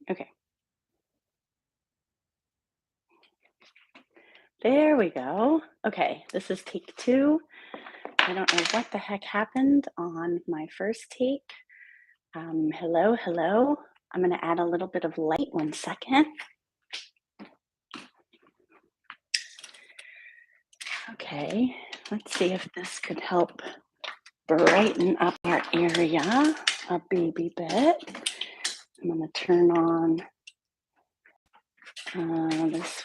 Okay, there we go. Okay, this is take two. I don't know what the heck happened on my first take. Hello, hello. I'm going to add a little bit of light. 1 second. Okay, let's see if this could help brighten up our area a baby bit. I'm going to turn on this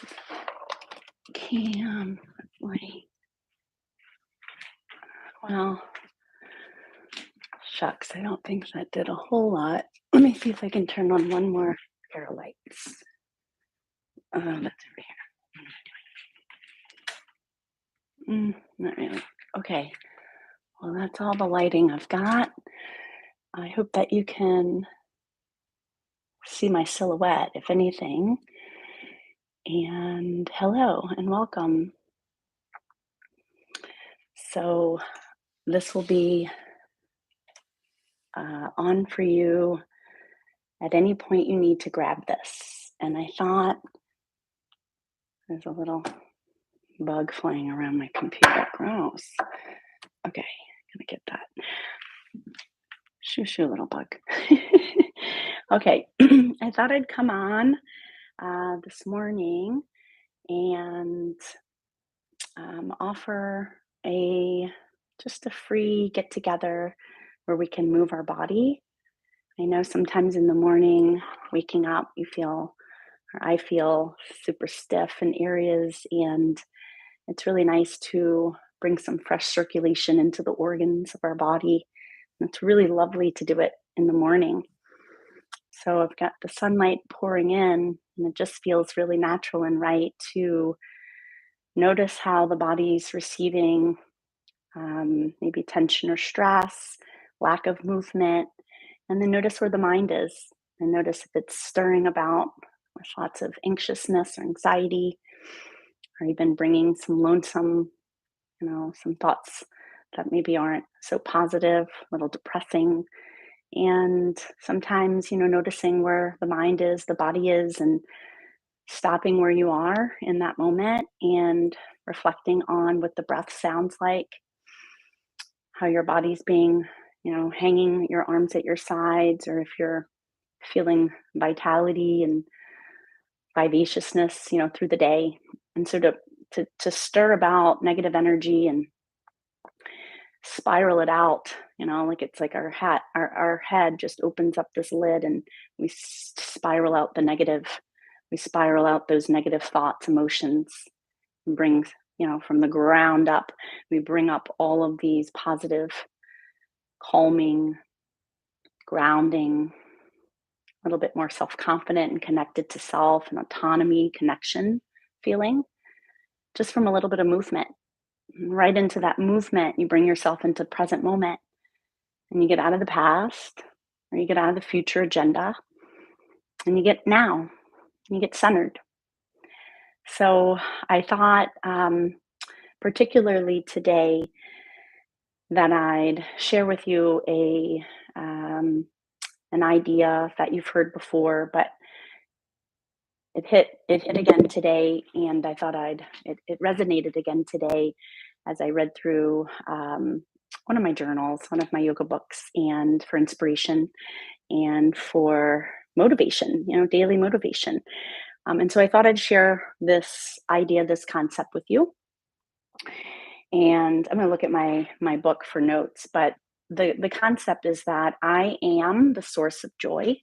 cam. Hopefully. Well, shucks, I don't think that did a whole lot. Let me see if I can turn on one more pair of lights. That's over here. Not really. Okay. Well, that's all the lighting I've got. I hope that you can see my silhouette, if anything. And hello and welcome. So this will be on for you at any point you need to grab this. And I thought there's a little bug flying around my computer. Gross. Okay, gonna get that. Shoo, shoo, little bug. Okay, I thought I'd come on this morning and offer just a free get together where we can move our body. I know sometimes in the morning, waking up, I feel super stiff in areas, and it's really nice to bring some fresh circulation into the organs of our body. And it's really lovely to do it in the morning. So I've got the sunlight pouring in, and it just feels really natural and right to notice how the body's receiving maybe tension or stress, lack of movement, and then notice where the mind is. And notice if it's stirring about with lots of anxiousness or anxiety, or even bringing some lonesome, some thoughts that maybe aren't so positive, a little depressing. And sometimes, noticing where the mind is, the body is, and stopping where you are in that moment and reflecting on what the breath sounds like, how your body's being, hanging your arms at your sides, or if you're feeling vitality and vivaciousness, through the day. And so to stir about negative energy and spiral it out, like it's like our head just opens up this lid, and we spiral out the negative. We spiral out those negative thoughts, emotions, and bring, from the ground up, we bring up all of these positive, calming, grounding, a little bit more self-confident and connected to self and autonomy, connection feeling, just from a little bit of movement. Right into that movement, you bring yourself into present moment, and you get out of the past, or you get out of the future agenda, and you get now, and you get centered. So I thought, particularly today, that I'd share with you an idea that you've heard before, but it hit again today, and I thought it resonated again today as I read through one of my journals, one of my yoga books, and for inspiration and for motivation, daily motivation. And so I thought I'd share this idea, this concept with you. And I'm going to look at my book for notes, but the concept is that I am the source of joy,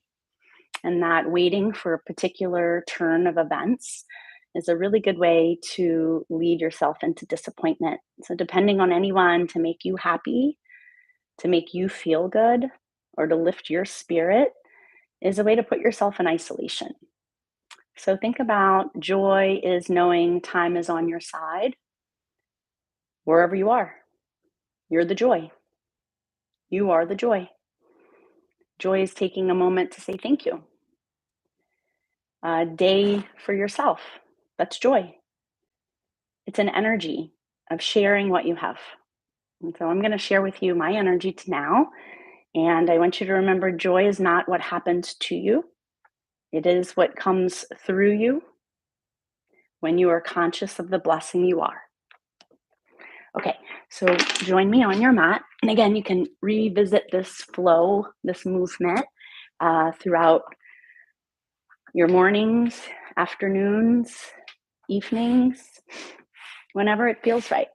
and that waiting for a particular turn of events is a really good way to lead yourself into disappointment. So, depending on anyone to make you happy, to make you feel good, or to lift your spirit is a way to put yourself in isolation. So, think about joy is knowing time is on your side wherever you are. You're the joy. You are the joy. Joy is taking a moment to say thank you. A day for yourself. That's joy. It's an energy of sharing what you have. And so I'm going to share with you my energy to now. And I want you to remember joy is not what happened to you. It is what comes through you when you are conscious of the blessing you are. Okay, so join me on your mat. And again, you can revisit this flow, this movement throughout your mornings, afternoons, evenings, whenever it feels right.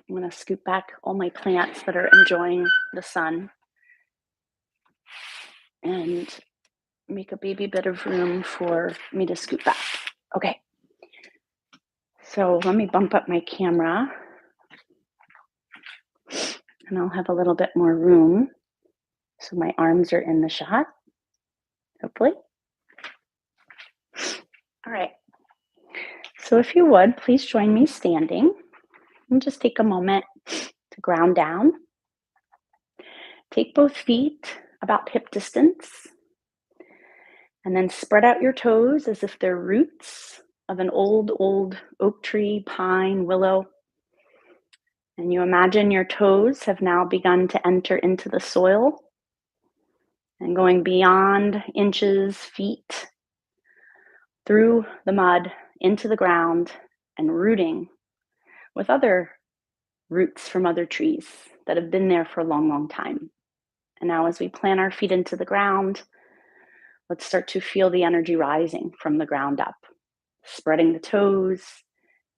I'm going to scoop back all my plants that are enjoying the sun and make a baby bit of room for me to scoop back. Okay, so let me bump up my camera and I'll have a little bit more room. So my arms are in the shot, hopefully. All right. So if you would, please join me standing and just take a moment to ground down. Take both feet about hip distance and then spread out your toes as if they're roots of an old oak tree, pine, willow. And you imagine your toes have now begun to enter into the soil and going beyond inches, feet, through the mud, into the ground, and rooting with other roots from other trees that have been there for a long, long time. And now as we plant our feet into the ground, let's start to feel the energy rising from the ground up, spreading the toes.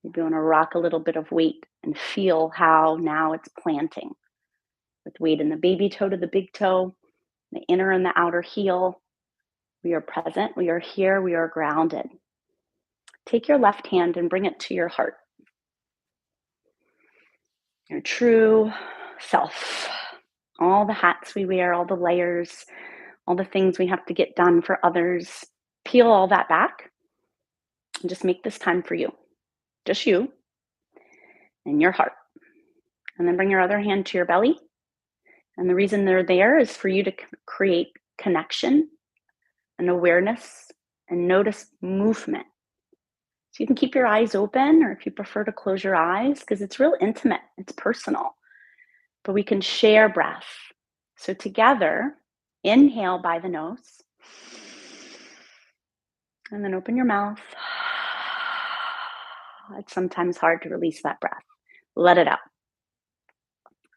Maybe you want to rock a little bit of weight and feel how now it's planting with weight in the baby toe to the big toe, the inner and the outer heel. We are present, we are here, we are grounded. Take your left hand and bring it to your heart. Your true self. All the hats we wear, all the layers, all the things we have to get done for others. Peel all that back and just make this time for you. Just you and your heart. And then bring your other hand to your belly. And the reason they're there is for you to create connection and awareness and notice movement. So you can keep your eyes open, or if you prefer to close your eyes, because it's real intimate, it's personal. But we can share breath. So together, inhale by the nose. And then open your mouth. It's sometimes hard to release that breath. Let it out.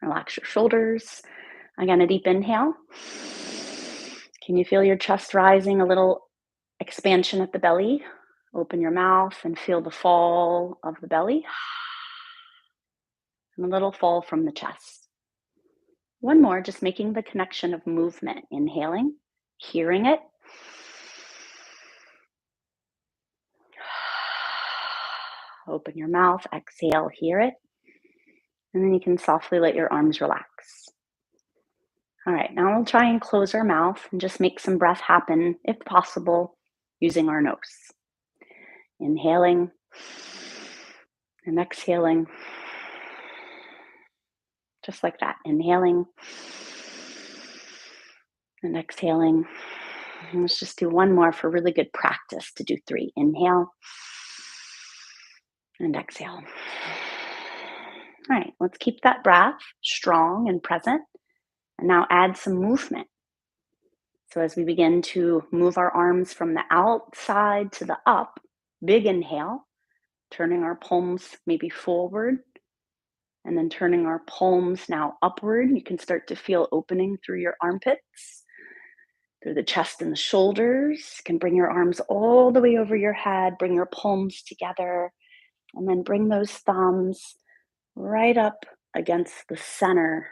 Relax your shoulders. Again, a deep inhale. Can you feel your chest rising, a little expansion at the belly? Open your mouth and feel the fall of the belly. And a little fall from the chest. One more, just making the connection of movement. Inhaling, hearing it. Open your mouth, exhale, hear it. And then you can softly let your arms relax. All right, now we'll try and close our mouth and just make some breath happen, if possible, using our nose. Inhaling and exhaling. Just like that. Inhaling and exhaling. And let's just do one more for really good practice to do 3. Inhale and exhale. All right, let's keep that breath strong and present. And now add some movement. So as we begin to move our arms from the outside to the up, big inhale, turning our palms maybe forward, and then turning our palms now upward. You can start to feel opening through your armpits, through the chest and the shoulders. You can bring your arms all the way over your head, bring your palms together, and then bring those thumbs right up against the center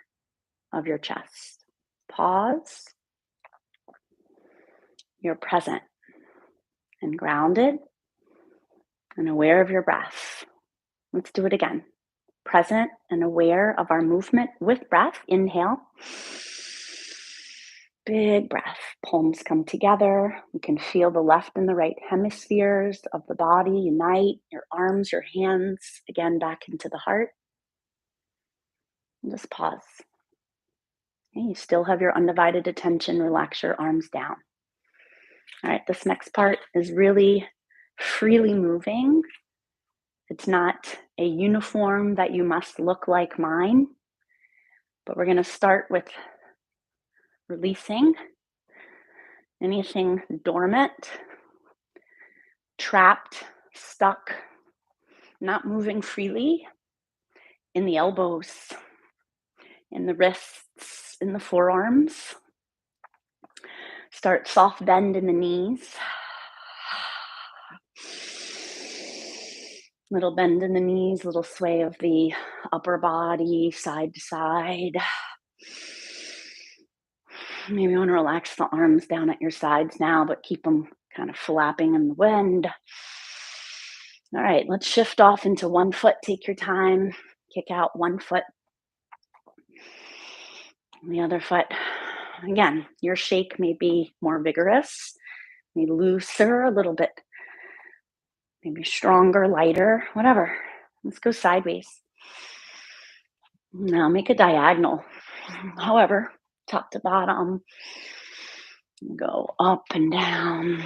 of your chest. Pause. You're present and grounded and aware of your breath. Let's do it again. Present and aware of our movement with breath. Inhale. Big breath. Palms come together. You can feel the left and the right hemispheres of the body unite. Your arms, your hands, again, back into the heart. And just pause. Okay, you still have your undivided attention. Relax your arms down. All right, this next part is really freely moving. It's not a uniform that you must look like mine, but we're going to start with releasing Anything dormant, trapped, stuck, not moving freely in the elbows, in the wrists, in the forearms. Start soft bend in the knees. Little bend in the knees, little sway of the upper body side to side. Maybe you want to relax the arms down at your sides now, but keep them kind of flapping in the wind. All right, let's shift off into one foot. Take your time. Kick out one foot. The other foot. Again, your shake may be more vigorous, maybe looser, a little bit, maybe stronger, lighter, whatever. Let's go sideways. Now make a diagonal. However, top to bottom. Go up and down.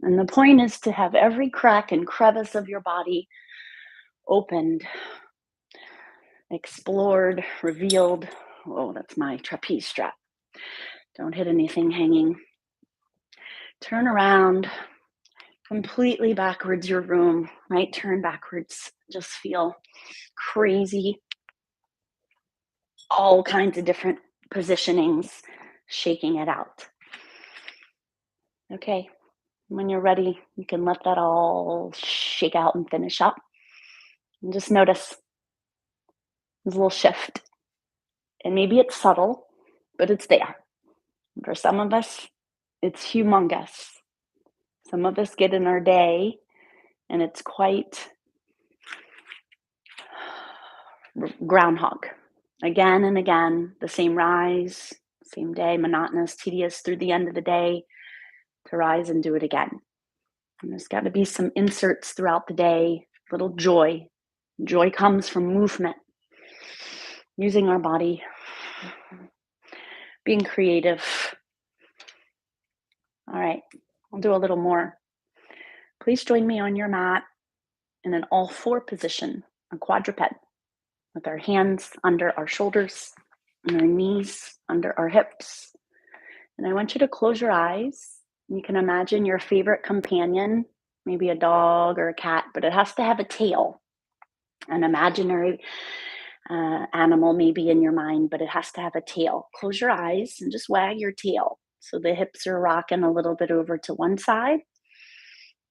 And the point is to have every crack and crevice of your body opened, explored, revealed. Oh, that's my trapeze strap. Don't hit anything hanging. Turn around, completely backwards your room, right? Turn backwards. Just feel crazy. All kinds of different positionings, shaking it out. Okay, when you're ready, you can let that all shake out and finish up. And just notice there's a little shift. And maybe it's subtle, but it's there. For some of us, it's humongous. Some of us get in our day and it's quite groundhog. Again and again, the same rise, same day, monotonous, tedious through the end of the day, to rise and do it again. And there's got to be some inserts throughout the day, little joy. Joy comes from movement, using our body, being creative. All right, I'll do a little more. Please join me on your mat in an all four position, a quadruped, with our hands under our shoulders and our knees under our hips. And I want you to close your eyes. You can imagine your favorite companion, maybe a dog or a cat, but it has to have a tail. An imaginary animal maybe in your mind, but it has to have a tail. Close your eyes and just wag your tail. So the hips are rocking a little bit over to one side.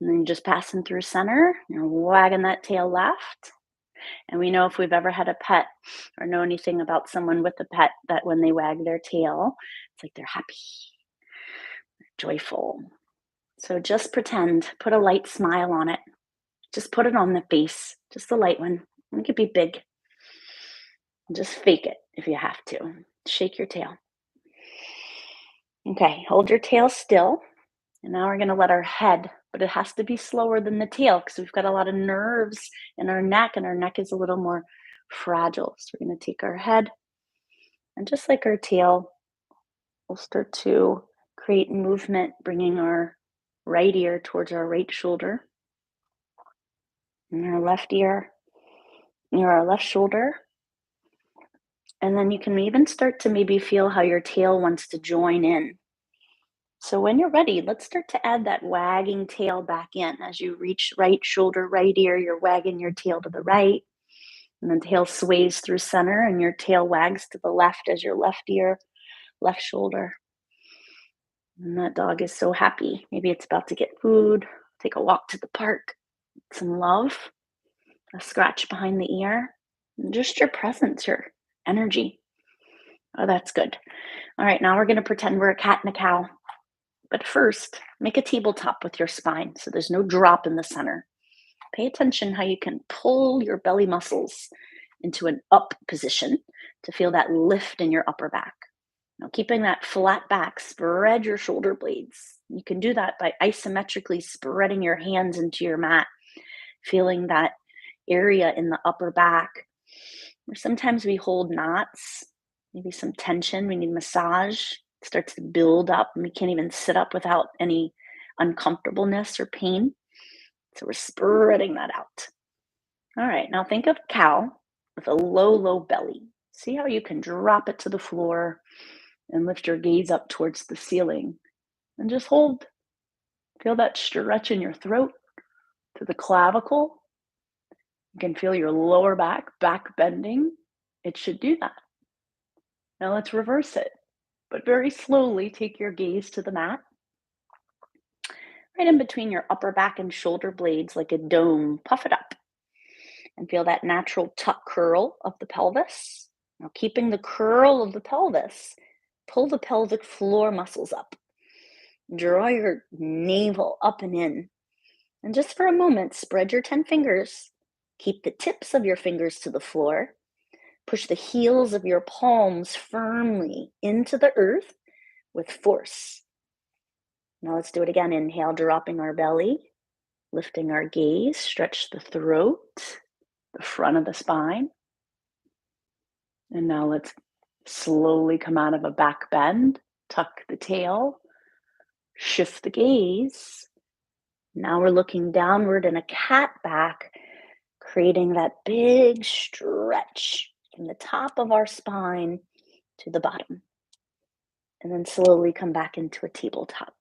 And then just passing through center, you're wagging that tail left. And we know if we've ever had a pet or know anything about someone with a pet, that when they wag their tail, it's like they're happy, they're joyful. So just pretend, put a light smile on it. Just put it on the face, just a light one. It could be big. Just fake it if you have to. Shake your tail. Okay, hold your tail still. And now we're going to let our head, but it has to be slower than the tail because we've got a lot of nerves in our neck, and our neck is a little more fragile. So we're going to take our head, and just like our tail, we'll start to create movement, bringing our right ear towards our right shoulder, and our left ear near our left shoulder. And then you can even start to maybe feel how your tail wants to join in. So when you're ready, let's start to add that wagging tail back in. As you reach right shoulder, right ear, you're wagging your tail to the right. And the tail sways through center and your tail wags to the left as your left ear, left shoulder. And that dog is so happy. Maybe it's about to get food, take a walk to the park, some love, a scratch behind the ear, and just your presence, your energy. Oh, that's good. All right, now we're going to pretend we're a cat and a cow. But first, make a tabletop with your spine so there's no drop in the center. Pay attention how you can pull your belly muscles into an up position to feel that lift in your upper back. Now, keeping that flat back, spread your shoulder blades. You can do that by isometrically spreading your hands into your mat, feeling that area in the upper back. Or sometimes we hold knots, maybe some tension, we need massage. It starts to build up and we can't even sit up without any uncomfortableness or pain. So we're spreading that out. All right, now think of cow with a low, low belly. See how you can drop it to the floor and lift your gaze up towards the ceiling. And just hold. Feel that stretch in your throat to the clavicle. You can feel your lower back bending. It should do that. Now let's reverse it, but very slowly take your gaze to the mat, right in between your upper back and shoulder blades like a dome. Puff it up and feel that natural tuck curl of the pelvis. Now, keeping the curl of the pelvis, pull the pelvic floor muscles up. Draw your navel up and in. And just for a moment, spread your 10 fingers. Keep the tips of your fingers to the floor. Push the heels of your palms firmly into the earth with force. Now let's do it again. Inhale, dropping our belly, lifting our gaze, stretch the throat, the front of the spine. And now let's slowly come out of a back bend, tuck the tail, shift the gaze. Now we're looking downward in a cat back, creating that big stretch from the top of our spine to the bottom. And then slowly come back into a tabletop.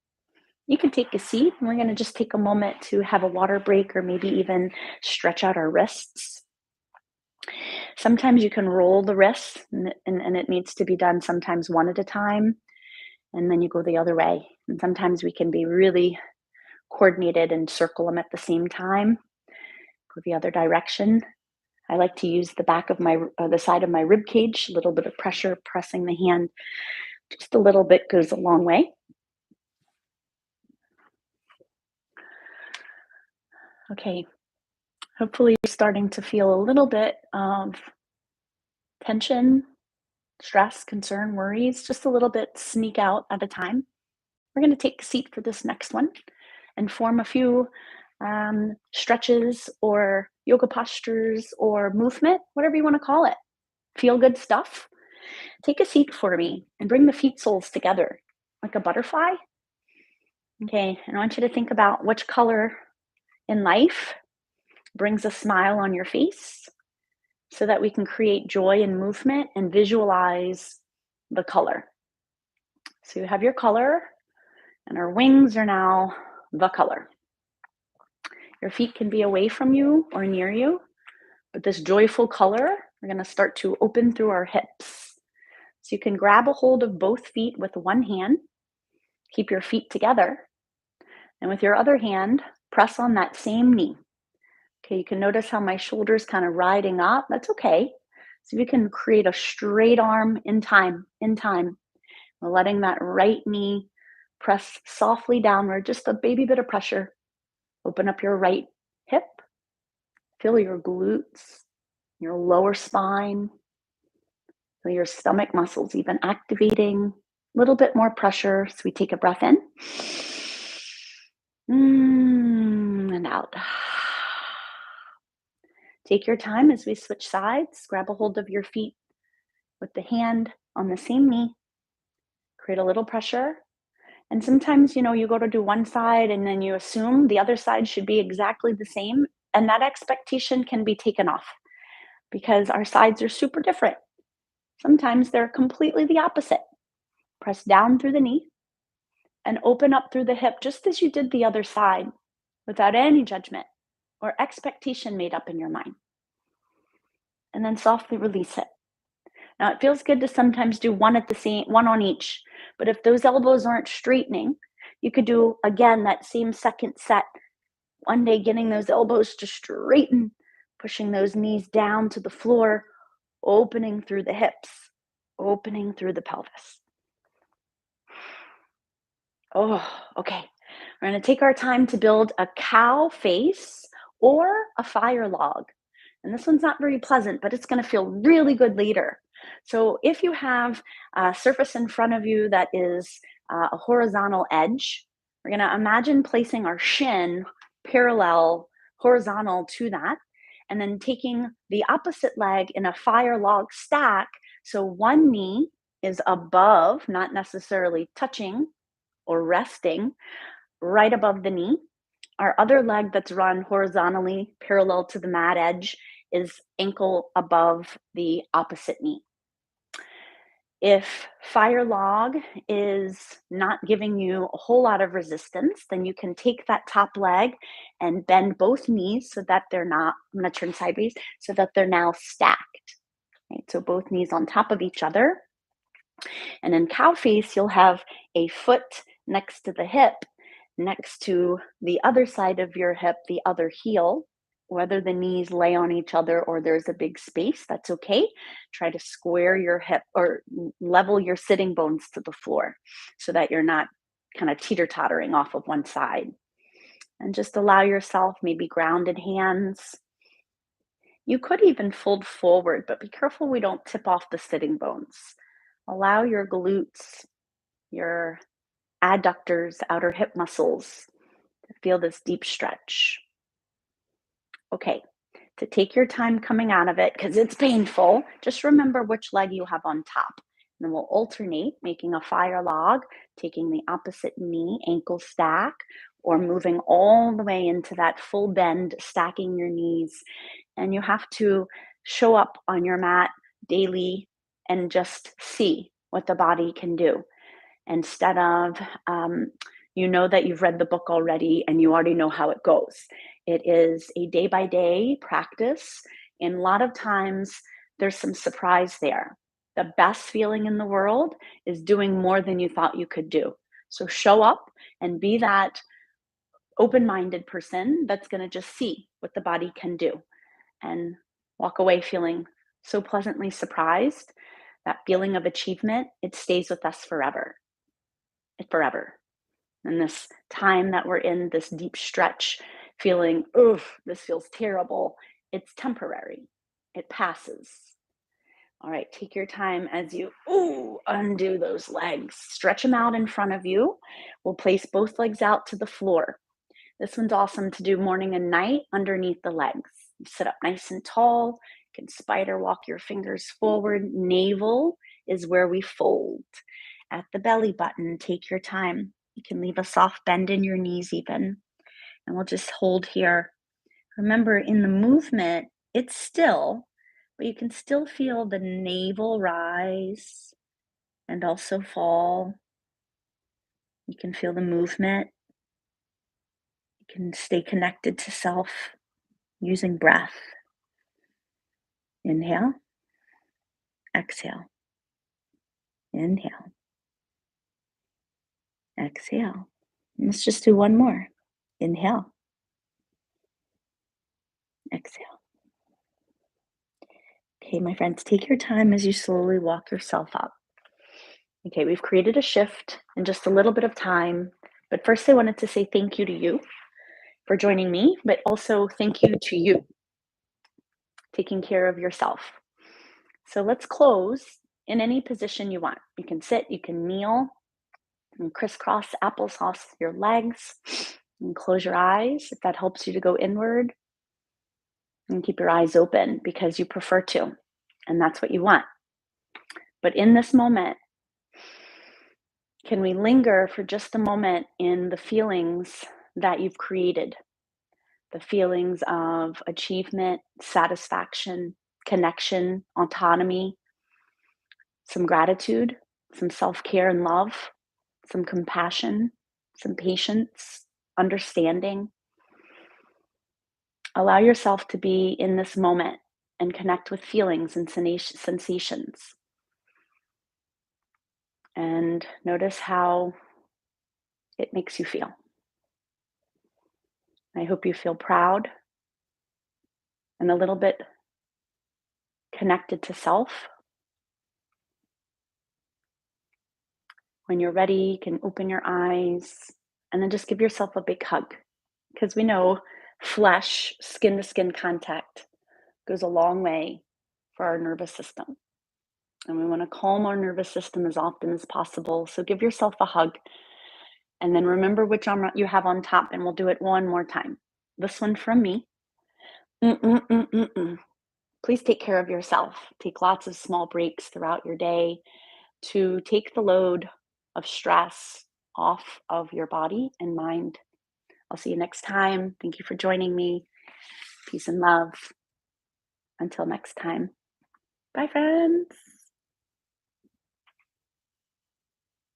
You can take a seat, and we're going to just take a moment to have a water break or maybe even stretch out our wrists. Sometimes you can roll the wrists, and it needs to be done sometimes one at a time, and then you go the other way. And sometimes we can be really coordinated and circle them at the same time, go the other direction. I like to use the back of the side of my rib cage, a little bit of pressure, pressing the hand just a little bit goes a long way. Okay, hopefully you're starting to feel a little bit of tension, stress, concern, worries, just a little bit sneak out at a time. We're going to take a seat for this next one and form a few stretches or yoga postures or movement, whatever you want to call it. Feel good stuff. Take a seat for me and bring the feet soles together like a butterfly. Okay, and I want you to think about which color in life brings a smile on your face so that we can create joy and movement and visualize the color. So you have your color, and our wings are now the color. Your feet can be away from you or near you, but this joyful color, we're going to start to open through our hips. So you can grab a hold of both feet with one hand, keep your feet together, and with your other hand, press on that same knee. Okay, you can notice how my shoulder's kind of riding up. That's okay. So we can create a straight arm in time. We're letting that right knee press softly downward, just a baby bit of pressure. Open up your right hip. Feel your glutes, your lower spine. Feel your stomach muscles even activating. A little bit more pressure. So we take a breath in. And out. Take your time as we switch sides. Grab a hold of your feet with the hand on the same knee. Create a little pressure. And sometimes, you go to do one side and then you assume the other side should be exactly the same. And that expectation can be taken off because our sides are super different. Sometimes they're completely the opposite. Press down through the knee and open up through the hip just as you did the other side without any judgment or expectation made up in your mind. And then softly release it. Now it feels good to sometimes do one on each, but if those elbows aren't straightening, you could do again that same second set. One day getting those elbows to straighten, pushing those knees down to the floor, opening through the hips, opening through the pelvis. Oh, okay. We're going to take our time to build a cow face or a fire log. And this one's not very pleasant, but it's going to feel really good later. So if you have a surface in front of you that is a horizontal edge, we're going to imagine placing our shin parallel, horizontal to that, and then taking the opposite leg in a fire log stack. So one knee is above, not necessarily touching or resting, right above the knee. Our other leg that's run horizontally parallel to the mat edge is ankle above the opposite knee. If fire log is not giving you a whole lot of resistance, then you can take that top leg and bend both knees so that they're not, I'm going to turn sideways, so that they're now stacked. Right? So both knees on top of each other. And in cow face, you'll have a foot next to the hip, next to the other side of your hip, the other heel. Whether the knees lay on each other or there's a big space, that's okay. Try to square your hip or level your sitting bones to the floor so that you're not kind of teeter-tottering off of one side. And just allow yourself maybe grounded hands. You could even fold forward, but be careful we don't tip off the sitting bones. Allow your glutes, your adductors, outer hip muscles to feel this deep stretch. Okay, to take your time coming out of it because it's painful, just remember which leg you have on top. And then we'll alternate, making a fire log, taking the opposite knee, ankle stack, or moving all the way into that full bend, stacking your knees. And you have to show up on your mat daily and just see what the body can do instead of you know that you've read the book already and you already know how it goes. It is a day by day practice, and a lot of times there's some surprise there. The best feeling in the world is doing more than you thought you could do. So show up and be that open minded person that's going to just see what the body can do and walk away feeling so pleasantly surprised. That feeling of achievement, it stays with us forever. Forever. And this time that we're in this deep stretch, feeling, oof, this feels terrible, it's temporary. It passes. All right, take your time as you undo those legs. Stretch them out in front of you. We'll place both legs out to the floor. This one's awesome to do morning and night underneath the legs. You sit up nice and tall. You can spider walk your fingers forward. Navel is where we fold. At the belly button, take your time. You can leave a soft bend in your knees even. And we'll just hold here. Remember, in the movement, it's still, but you can still feel the navel rise and also fall. You can feel the movement. You can stay connected to self using breath. Inhale, exhale, inhale, exhale. And let's just do one more. Inhale, exhale. Okay, my friends, take your time as you slowly walk yourself up. Okay, we've created a shift in just a little bit of time, but first I wanted to say thank you to you for joining me, but also thank you to you taking care of yourself. So let's close in any position you want. You can sit, you can kneel, and crisscross applesauce your legs, and close your eyes if that helps you to go inward, and keep your eyes open because you prefer to, and that's what you want. But in this moment, can we linger for just a moment in the feelings that you've created? The feelings of achievement, satisfaction, connection, autonomy, some gratitude, some self-care and love, some compassion, some patience, understanding. Allow yourself to be in this moment and connect with feelings and sensations. And notice how it makes you feel. I hope you feel proud and a little bit connected to self. When you're ready, you can open your eyes and then just give yourself a big hug, because we know flesh, skin to skin contact goes a long way for our nervous system. And we want to calm our nervous system as often as possible. So give yourself a hug and then remember which arm you have on top, and we'll do it one more time. This one from me. Mm-mm-mm-mm-mm. Please take care of yourself. Take lots of small breaks throughout your day to take the load of stress off of your body and mind. I'll see you next time. Thank you for joining me. Peace and love. Until next time. Bye, friends.